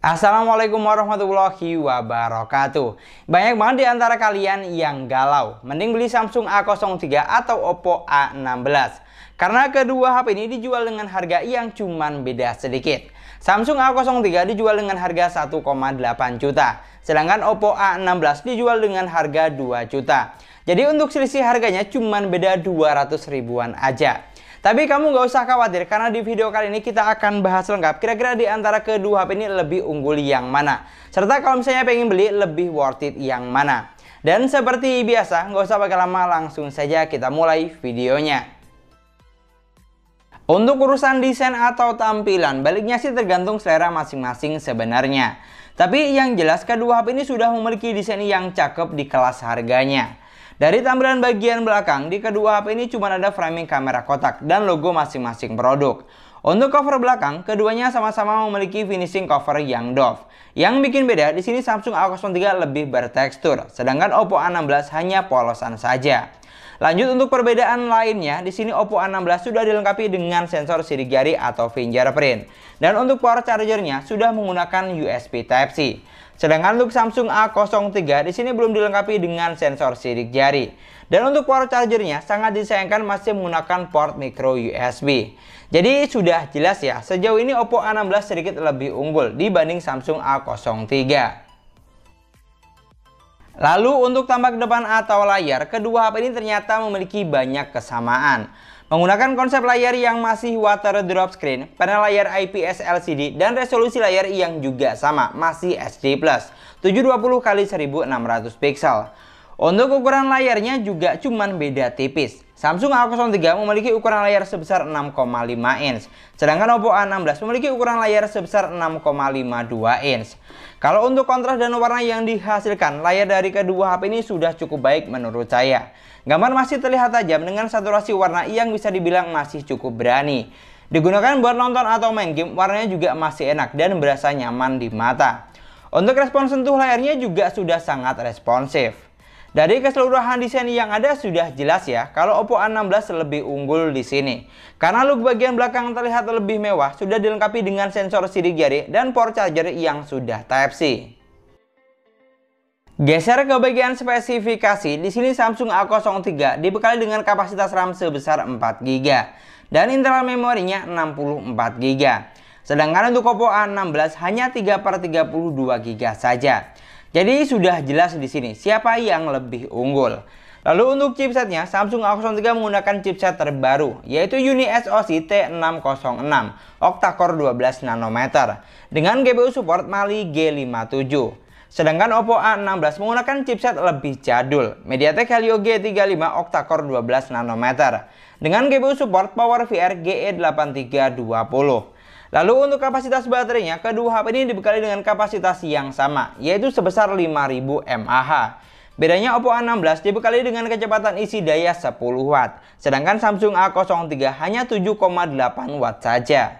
Assalamualaikum warahmatullahi wabarakatuh. Banyak banget di antara kalian yang galau, mending beli Samsung A03 atau Oppo A16. Karena kedua HP ini dijual dengan harga yang cuman beda sedikit. Samsung A03 dijual dengan harga 1,8 juta, sedangkan Oppo A16 dijual dengan harga 2 juta. Jadi untuk selisih harganya cuman beda 200 ribuan aja. Tapi kamu nggak usah khawatir karena di video kali ini kita akan bahas lengkap kira-kira di antara kedua HP ini lebih unggul yang mana. Serta kalau misalnya pengen beli lebih worth it yang mana. Dan seperti biasa nggak usah pakai lama, langsung saja kita mulai videonya. Untuk urusan desain atau tampilan, baliknya sih tergantung selera masing-masing sebenarnya. Tapi yang jelas kedua HP ini sudah memiliki desain yang cakep di kelas harganya. Dari tampilan bagian belakang, di kedua HP ini cuma ada framing kamera kotak dan logo masing-masing produk. Untuk cover belakang, keduanya sama-sama memiliki finishing cover yang doff. Yang bikin beda, di sini Samsung A03 lebih bertekstur, sedangkan Oppo A16 hanya polosan saja. Lanjut untuk perbedaan lainnya, di sini Oppo A16 sudah dilengkapi dengan sensor sidik jari atau fingerprint. Dan untuk power chargernya sudah menggunakan USB Type-C. Sedangkan untuk Samsung A03 di sini belum dilengkapi dengan sensor sidik jari. Dan untuk power chargernya sangat disayangkan masih menggunakan port micro USB. Jadi sudah jelas ya, sejauh ini Oppo A16 sedikit lebih unggul dibanding Samsung A03. Lalu untuk tampak depan atau layar, kedua HP ini ternyata memiliki banyak kesamaan. Menggunakan konsep layar yang masih water drop screen, panel layar IPS LCD, dan resolusi layar yang juga sama, masih HD+, 720x1600 pixel. Untuk ukuran layarnya juga cuman beda tipis. Samsung A03 memiliki ukuran layar sebesar 6,5 inch, sedangkan Oppo A16 memiliki ukuran layar sebesar 6,52 inch. Kalau untuk kontras dan warna yang dihasilkan, layar dari kedua HP ini sudah cukup baik menurut saya. Gambar masih terlihat tajam dengan saturasi warna yang bisa dibilang masih cukup berani. Digunakan buat nonton atau main game, warnanya juga masih enak dan berasa nyaman di mata. Untuk respons sentuh layarnya juga sudah sangat responsif. Dari keseluruhan desain yang ada sudah jelas ya kalau Oppo A16 lebih unggul di sini. Karena look bagian belakang terlihat lebih mewah, sudah dilengkapi dengan sensor sidik jari dan port charger yang sudah Type-C. Geser ke bagian spesifikasi, di sini Samsung A03 dibekali dengan kapasitas RAM sebesar 4 GB dan internal memorinya 64 GB. Sedangkan untuk Oppo A16 hanya 3/32 GB saja. Jadi sudah jelas di sini siapa yang lebih unggul. Lalu untuk chipsetnya, Samsung A03 menggunakan chipset terbaru yaitu UniSoC T606 octa-core 12 nanometer dengan GPU support Mali G57. Sedangkan Oppo A16 menggunakan chipset lebih jadul, MediaTek Helio G35 octa-core 12 nanometer dengan GPU support PowerVR GE8320. Lalu untuk kapasitas baterainya, kedua HP ini dibekali dengan kapasitas yang sama, yaitu sebesar 5000 mAh. Bedanya Oppo A16 dibekali dengan kecepatan isi daya 10 Watt, sedangkan Samsung A03 hanya 7,8 Watt saja.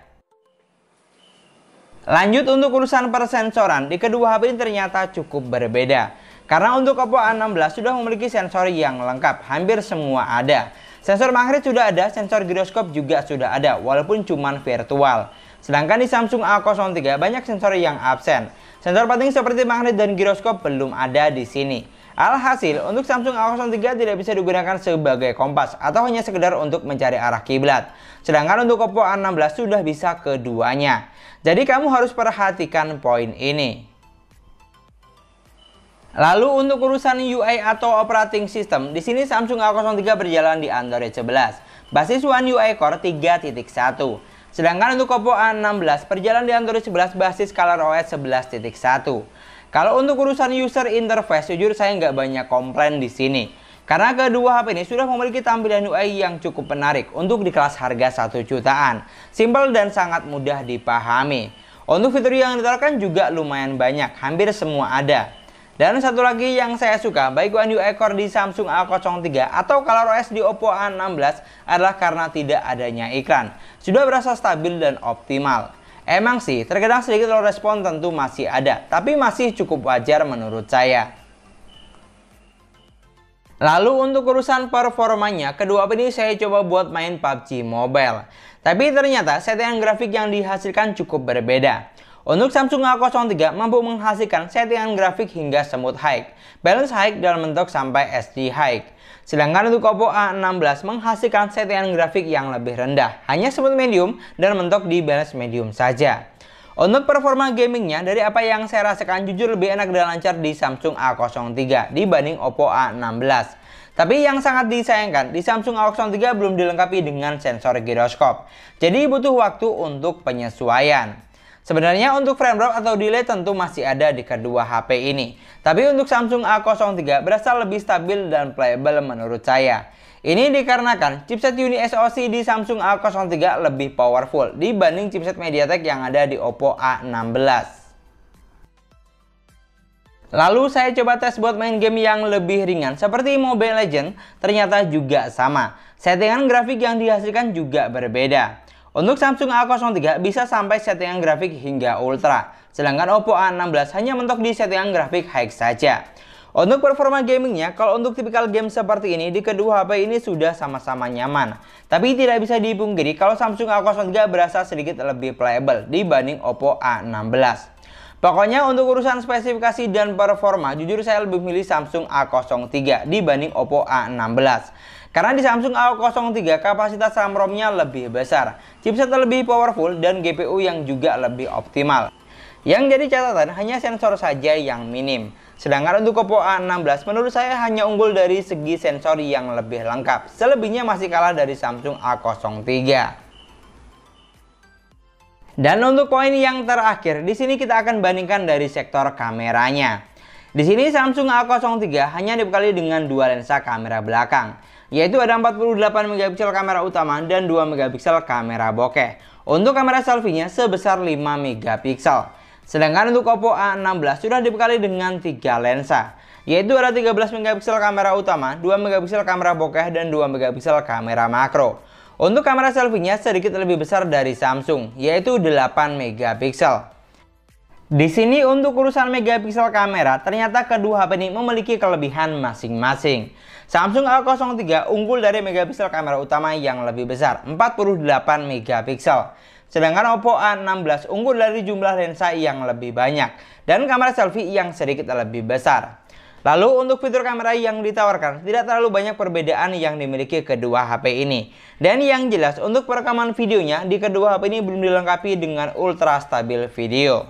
Lanjut untuk urusan persensoran, di kedua HP ini ternyata cukup berbeda. Karena untuk Oppo A16 sudah memiliki sensor yang lengkap, hampir semua ada. Sensor magnet sudah ada, sensor giroskop juga sudah ada, walaupun cuman virtual. Sedangkan di Samsung A03 banyak sensor yang absen. Sensor penting seperti magnet dan giroskop belum ada di sini. Alhasil, untuk Samsung A03 tidak bisa digunakan sebagai kompas atau hanya sekedar untuk mencari arah kiblat. Sedangkan untuk Oppo A16 sudah bisa keduanya. Jadi kamu harus perhatikan poin ini. Lalu untuk urusan UI atau operating system, di sini Samsung A03 berjalan di Android 11, basis One UI Core 3.1. Sedangkan untuk Oppo A16 berjalan di Android 11 basis ColorOS 11.1. Kalau untuk urusan user interface, jujur saya nggak banyak komplain di sini. Karena kedua HP ini sudah memiliki tampilan UI yang cukup menarik untuk di kelas harga 1 jutaan. Simple dan sangat mudah dipahami. Untuk fitur yang ditawarkan juga lumayan banyak, hampir semua ada. Dan satu lagi yang saya suka, baik One UI Core di Samsung A03 atau ColorOS di Oppo A16 adalah karena tidak adanya iklan. Sudah berasa stabil dan optimal. Emang sih, terkadang sedikit low respon tentu masih ada, tapi masih cukup wajar menurut saya. Lalu untuk urusan performanya, kedua HP ini saya coba buat main PUBG Mobile. Tapi ternyata settingan grafik yang dihasilkan cukup berbeda. Untuk Samsung A03 mampu menghasilkan settingan grafik hingga Smooth High, Balance High dalam bentuk sampai SD High. Sedangkan untuk Oppo A16 menghasilkan settingan grafik yang lebih rendah, hanya Smooth Medium dan mentok di Balance Medium saja. Untuk performa gamingnya, dari apa yang saya rasakan jujur lebih enak dan lancar di Samsung A03 dibanding Oppo A16. Tapi yang sangat disayangkan, di Samsung A03 belum dilengkapi dengan sensor giroskop. Jadi butuh waktu untuk penyesuaian. Sebenarnya untuk frame drop atau delay tentu masih ada di kedua HP ini. Tapi untuk Samsung A03 berasa lebih stabil dan playable menurut saya. Ini dikarenakan chipset Uni-SoC di Samsung A03 lebih powerful dibanding chipset MediaTek yang ada di Oppo A16. Lalu saya coba tes buat main game yang lebih ringan seperti Mobile Legends, ternyata juga sama. Settingan grafik yang dihasilkan juga berbeda. Untuk Samsung A03 bisa sampai settingan grafik hingga Ultra, sedangkan Oppo A16 hanya mentok di settingan grafik High saja. Untuk performa gamingnya, kalau untuk tipikal game seperti ini, di kedua HP ini sudah sama-sama nyaman. Tapi tidak bisa dipungkiri kalau Samsung A03 berasa sedikit lebih playable dibanding Oppo A16. Pokoknya untuk urusan spesifikasi dan performa, jujur saya lebih milih Samsung A03 dibanding Oppo A16. Karena di Samsung A03 kapasitas RAM ROM-nya lebih besar, chipset lebih powerful, dan GPU yang juga lebih optimal. Yang jadi catatan hanya sensor saja yang minim. Sedangkan untuk Oppo A16 menurut saya hanya unggul dari segi sensor yang lebih lengkap. Selebihnya masih kalah dari Samsung A03. Dan untuk poin yang terakhir, di sini kita akan bandingkan dari sektor kameranya. Di sini Samsung A03 hanya dibekali dengan dua lensa kamera belakang, yaitu ada 48 MP kamera utama dan 2 MP kamera bokeh. Untuk kamera selfie-nya sebesar 5 MP. Sedangkan untuk Oppo A16 sudah dibekali dengan 3 lensa, yaitu ada 13 MP kamera utama, 2 MP kamera bokeh, dan 2 MP kamera makro. Untuk kamera selfie-nya sedikit lebih besar dari Samsung, yaitu 8 MP. Di sini untuk urusan megapiksel kamera, ternyata kedua HP ini memiliki kelebihan masing-masing. Samsung A03 unggul dari megapiksel kamera utama yang lebih besar, 48 MP. Sedangkan Oppo A16 unggul dari jumlah lensa yang lebih banyak dan kamera selfie yang sedikit lebih besar. Lalu untuk fitur kamera yang ditawarkan, tidak terlalu banyak perbedaan yang dimiliki kedua HP ini. Dan yang jelas untuk perekaman videonya di kedua HP ini belum dilengkapi dengan ultra stabil video.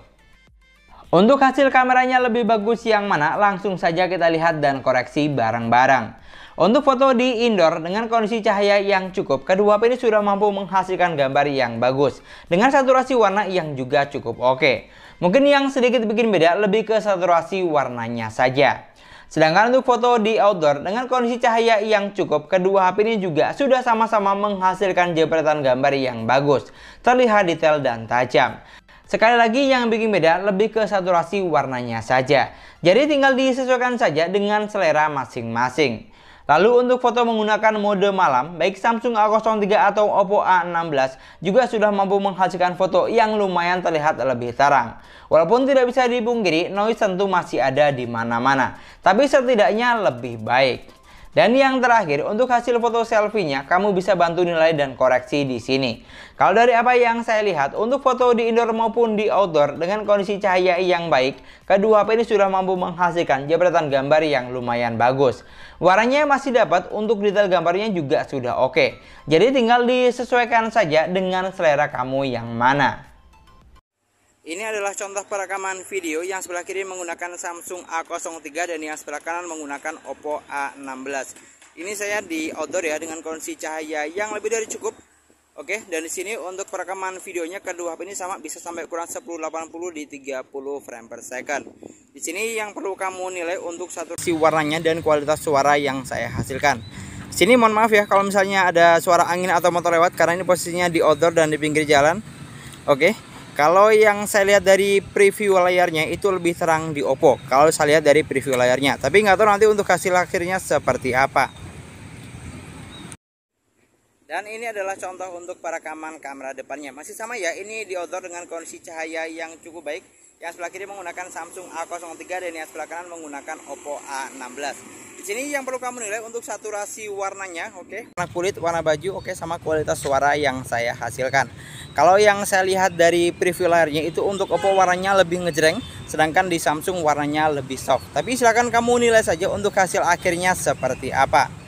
Untuk hasil kameranya lebih bagus yang mana, langsung saja kita lihat dan koreksi bareng-bareng. Untuk foto di indoor dengan kondisi cahaya yang cukup, kedua HP ini sudah mampu menghasilkan gambar yang bagus dengan saturasi warna yang juga cukup oke. Mungkin yang sedikit bikin beda lebih ke saturasi warnanya saja. Sedangkan untuk foto di outdoor dengan kondisi cahaya yang cukup, kedua HP ini juga sudah sama-sama menghasilkan jepretan gambar yang bagus, terlihat detail dan tajam. Sekali lagi yang bikin beda lebih ke saturasi warnanya saja. Jadi tinggal disesuaikan saja dengan selera masing-masing. Lalu untuk foto menggunakan mode malam, baik Samsung A03 atau Oppo A16 juga sudah mampu menghasilkan foto yang lumayan terlihat lebih terang. Walaupun tidak bisa dipungkiri, noise tentu masih ada di mana-mana, tapi setidaknya lebih baik. Dan yang terakhir, untuk hasil foto selfie-nya, kamu bisa bantu nilai dan koreksi di sini. Kalau dari apa yang saya lihat, untuk foto di indoor maupun di outdoor dengan kondisi cahaya yang baik, kedua HP ini sudah mampu menghasilkan jepretan gambar yang lumayan bagus. Warnanya masih dapat, untuk detail gambarnya juga sudah oke. Jadi tinggal disesuaikan saja dengan selera kamu yang mana. Ini adalah contoh perekaman video yang sebelah kiri menggunakan Samsung A03 dan yang sebelah kanan menggunakan Oppo A16. Ini saya di outdoor ya dengan kondisi cahaya yang lebih dari cukup. Oke, dan di sini untuk perekaman videonya kedua HP ini sama, bisa sampai ukuran 1080 di 30 frame per second. Di sini yang perlu kamu nilai untuk saturasi warnanya dan kualitas suara yang saya hasilkan. Di sini mohon maaf ya kalau misalnya ada suara angin atau motor lewat karena ini posisinya di outdoor dan di pinggir jalan. Oke. Kalau yang saya lihat dari preview layarnya itu lebih terang di Oppo. Kalau saya lihat dari preview layarnya, tapi nggak tahu nanti untuk hasil akhirnya seperti apa. Dan ini adalah contoh untuk perekaman kamera depannya. Masih sama ya, ini di outdoor dengan kondisi cahaya yang cukup baik. Yang sebelah kiri menggunakan Samsung A03 dan yang sebelah kanan menggunakan Oppo A16. Di sini yang perlu kamu nilai untuk saturasi warnanya, oke. Warna kulit, warna baju, oke, sama kualitas suara yang saya hasilkan. Kalau yang saya lihat dari preview layarnya itu untuk Oppo warnanya lebih ngejreng, sedangkan di Samsung warnanya lebih soft. Tapi silahkan kamu nilai saja untuk hasil akhirnya seperti apa.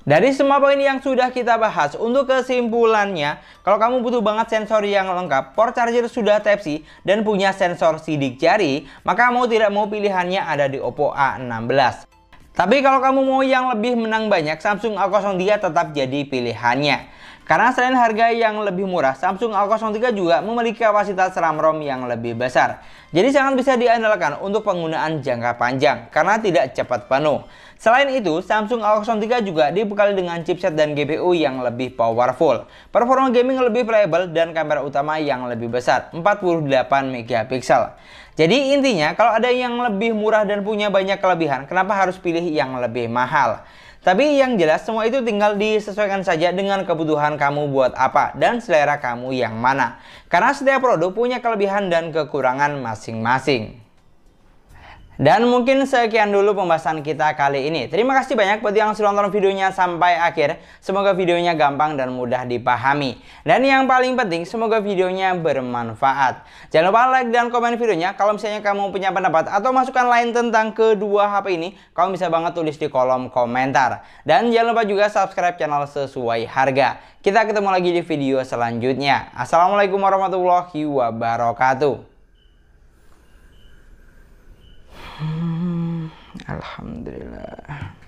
Dari semua poin yang sudah kita bahas, untuk kesimpulannya, kalau kamu butuh banget sensor yang lengkap, port charger sudah Type-C, dan punya sensor sidik jari, maka mau tidak mau pilihannya ada di Oppo A16. Tapi kalau kamu mau yang lebih menang banyak, Samsung A03 tetap jadi pilihannya. Karena selain harga yang lebih murah, Samsung A03 juga memiliki kapasitas RAM-ROM yang lebih besar. Jadi sangat bisa diandalkan untuk penggunaan jangka panjang karena tidak cepat penuh. Selain itu, Samsung A03 juga dibekali dengan chipset dan GPU yang lebih powerful, performa gaming lebih playable, dan kamera utama yang lebih besar, 48 megapiksel. Jadi intinya, kalau ada yang lebih murah dan punya banyak kelebihan, kenapa harus pilih yang lebih mahal? Tapi yang jelas semua itu tinggal disesuaikan saja dengan kebutuhan kamu buat apa dan selera kamu yang mana. Karena setiap produk punya kelebihan dan kekurangan masing-masing. Dan mungkin sekian dulu pembahasan kita kali ini. Terima kasih banyak buat yang sudah nonton videonya sampai akhir. Semoga videonya gampang dan mudah dipahami. Dan yang paling penting, semoga videonya bermanfaat. Jangan lupa like dan komen videonya. Kalau misalnya kamu punya pendapat atau masukan lain tentang kedua HP ini, kamu bisa banget tulis di kolom komentar. Dan jangan lupa juga subscribe channel sesuai harga. Kita ketemu lagi di video selanjutnya. Assalamualaikum warahmatullahi wabarakatuh. Alhamdulillah.